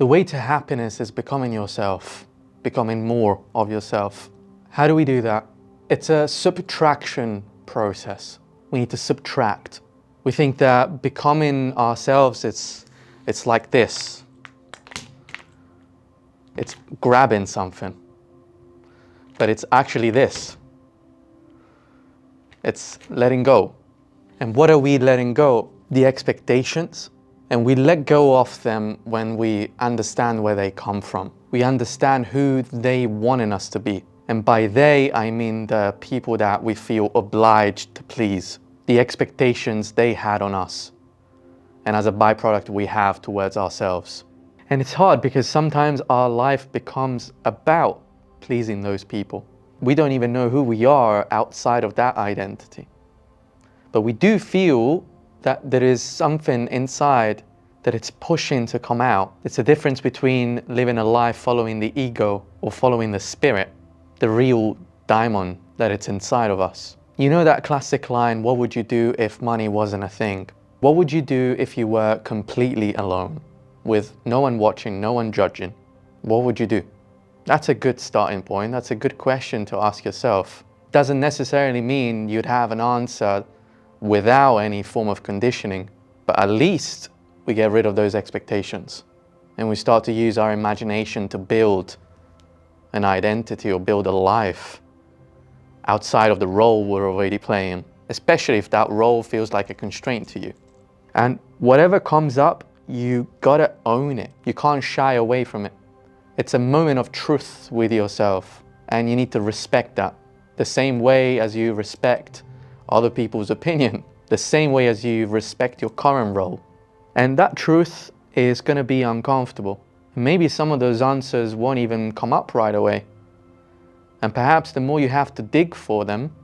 The way to happiness is becoming yourself, becoming more of yourself. How do we do that? It's a subtraction process. We need to subtract. We think that becoming ourselves, it's like this. It's grabbing something. But it's actually this. It's letting go. And what are we letting go? The expectations. And we let go of them when we understand where they come from. We understand who they wanted us to be. And by they, I mean the people that we feel obliged to please. The expectations they had on us. And as a byproduct, we have towards ourselves. And it's hard because sometimes our life becomes about pleasing those people. We don't even know who we are outside of that identity. But we do feel that there is something inside that it's pushing to come out. It's a difference between living a life following the ego or following the spirit, the real diamond that it's inside of us. You know that classic line, what would you do if money wasn't a thing? What would you do if you were completely alone, with no one watching, no one judging? What would you do? That's a good starting point. That's a good question to ask yourself. Doesn't necessarily mean you'd have an answer without any form of conditioning, but at least we get rid of those expectations and we start to use our imagination to build an identity or build a life outside of the role we're already playing, especially if that role feels like a constraint to you. And whatever comes up, you gotta own it. You can't shy away from it. It's a moment of truth with yourself, and you need to respect that. The same way as you respect other people's opinion, the same way as you respect your current role. And that truth is gonna be uncomfortable. Maybe some of those answers won't even come up right away. And perhaps the more you have to dig for them,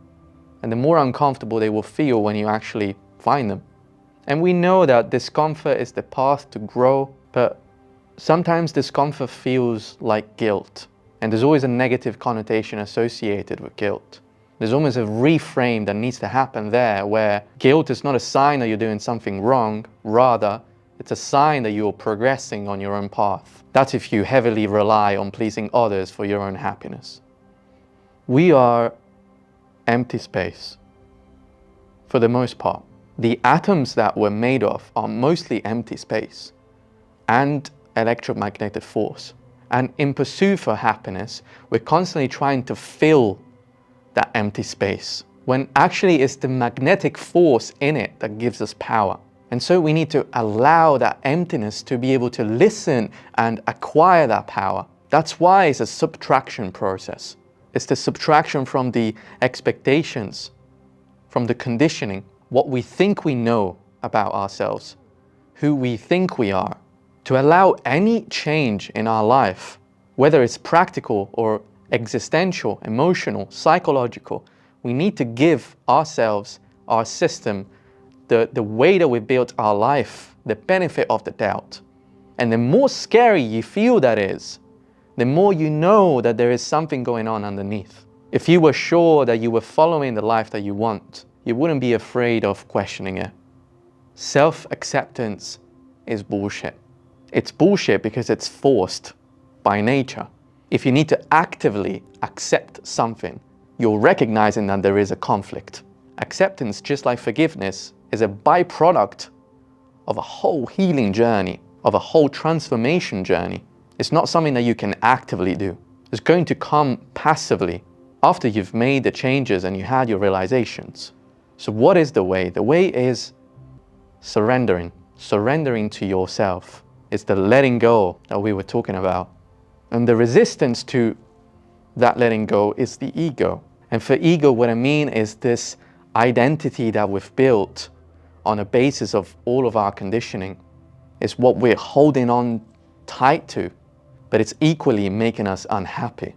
and the more uncomfortable they will feel when you actually find them. And we know that discomfort is the path to grow, but sometimes discomfort feels like guilt. And there's always a negative connotation associated with guilt. There's almost a reframe that needs to happen there, where guilt is not a sign that you're doing something wrong, rather, it's a sign that you're progressing on your own path. That's if you heavily rely on pleasing others for your own happiness. We are empty space, for the most part. The atoms that we're made of are mostly empty space and electromagnetic force. And in pursuit for happiness, we're constantly trying to fill that empty space, when actually it's the magnetic force in it that gives us power. And so we need to allow that emptiness to be able to listen and acquire that power. That's why it's a subtraction process. It's the subtraction from the expectations, from the conditioning, what we think we know about ourselves, who we think we are. To allow any change in our life, whether it's practical or existential, emotional, psychological, we need to give ourselves, our system, the way that we built our life, the benefit of the doubt. And the more scary you feel that is, the more you know that there is something going on underneath. If you were sure that you were following the life that you want, you wouldn't be afraid of questioning it. Self-acceptance is bullshit. It's bullshit because it's forced by nature. If you need to actively accept something, you're recognizing that there is a conflict. Acceptance, just like forgiveness, is a byproduct of a whole healing journey, of a whole transformation journey. It's not something that you can actively do. It's going to come passively after you've made the changes and you had your realizations. So what is the way? The way is surrendering to yourself. It's the letting go that we were talking about. And the resistance to that letting go is the ego. And for ego, what I mean is this identity that we've built on a basis of all of our conditioning. Is what we're holding on tight to, but it's equally making us unhappy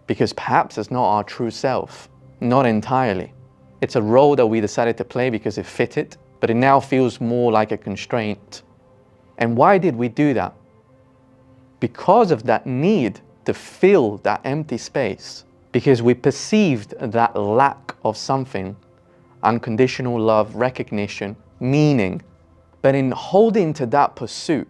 because perhaps it's not our true self, not entirely. It's a role that we decided to play because it fitted, but it now feels more like a constraint. And why did we do that? Because of that need to fill that empty space, because we perceived that lack of something, unconditional love, recognition, meaning. But in holding to that pursuit,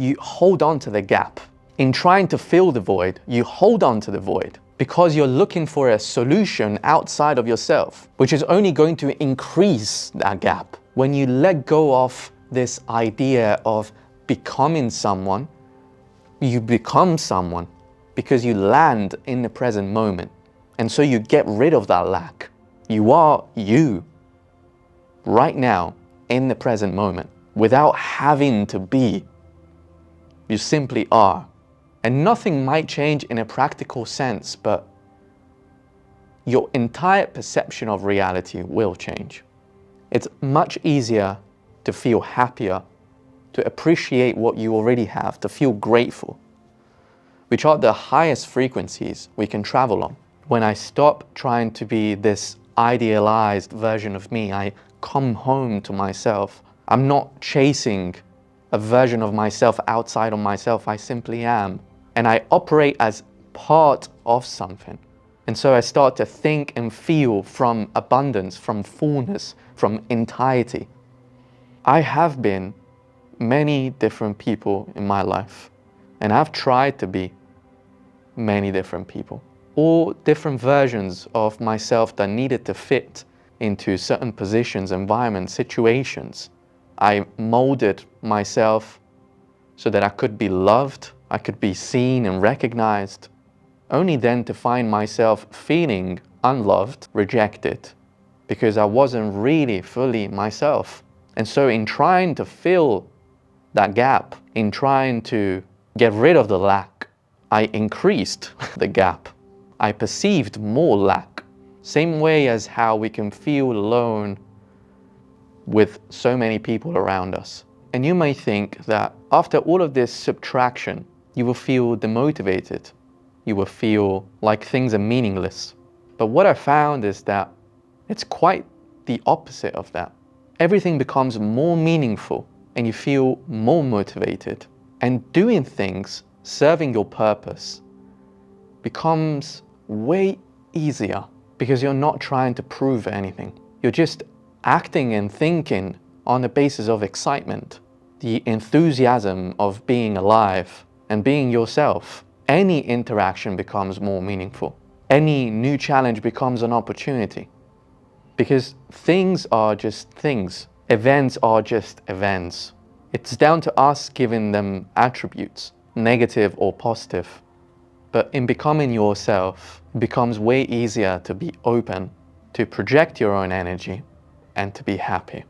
you hold on to the gap. In trying to fill the void, you hold on to the void because you're looking for a solution outside of yourself, which is only going to increase that gap. When you let go of this idea of becoming someone, you become someone because you land in the present moment. And so you get rid of that lack. You are you right now in the present moment without having to be. You simply are. And nothing might change in a practical sense, but your entire perception of reality will change. It's much easier to feel happier, to appreciate what you already have, to feel grateful, which are the highest frequencies we can travel on. When I stop trying to be this idealized version of me, I come home to myself. I'm not chasing a version of myself outside of myself. I simply am. And I operate as part of something. And so I start to think and feel from abundance, from fullness, from entirety. I have been many different people in my life, and I've tried to be many different people. All different versions of myself that needed to fit into certain positions, environments, situations. I molded myself so that I could be loved, I could be seen and recognized, only then to find myself feeling unloved, rejected, because I wasn't really fully myself. And so in trying to fill that gap, in trying to get rid of the lack, I increased the gap. I perceived more lack. Same way as how we can feel alone with so many people around us. And you may think that after all of this subtraction, you will feel demotivated. You will feel like things are meaningless. But what I found is that it's quite the opposite of that. Everything becomes more meaningful and you feel more motivated. And doing things, serving your purpose, becomes way easier because you're not trying to prove anything. You're just acting and thinking on the basis of excitement, the enthusiasm of being alive and being yourself. Any interaction becomes more meaningful. Any new challenge becomes an opportunity because things are just things. Events are just events. It's down to us giving them attributes, negative or positive. But in becoming yourself, it becomes way easier to be open, to project your own energy, and to be happy.